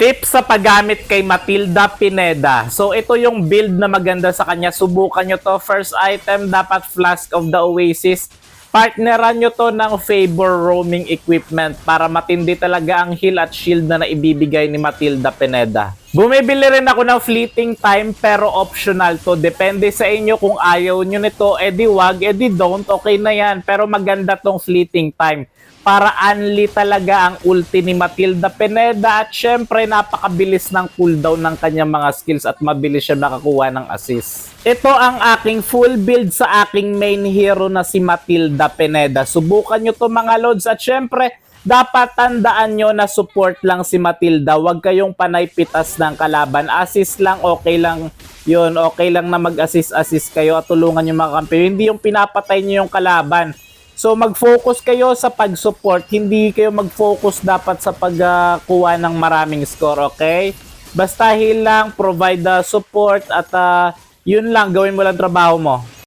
Tips sa paggamit kay Matilda Pineda. So ito yung build na maganda sa kanya. Subukan nyo to. First item, dapat Flask of the Oasis. Partneran nyo to ng Favor Roaming Equipment para matindi talaga ang heal at shield na naibibigay ni Matilda Pineda. Bumibili rin ako ng Fleeting Time pero optional to. Depende sa inyo kung ayaw nyo nito, edi wag, edi don't, okay na yan. Pero maganda tong Fleeting Time para unli talaga ang ulti ni Matilda Pineda at syempre napakabilis ng cooldown ng kanyang mga skills at mabilis siya nakakuha ng assist. Ito ang aking full build sa aking main hero na si Matilda Pineda. Subukan nyo to mga lods at syempre dapat tandaan nyo na support lang si Matilda. Huwag kayong panay pitas ng kalaban. Assist lang, okay lang yun. Okay lang na mag-assist kayo at tulungan yung mga kampiyon. Hindi yung pinapatay nyo yung kalaban. So mag-focus kayo sa pag-support, hindi kayo mag-focus dapat sa pagkuha ng maraming score, okay? Basta heal lang, provide the support at yun lang, gawin mo lang trabaho mo.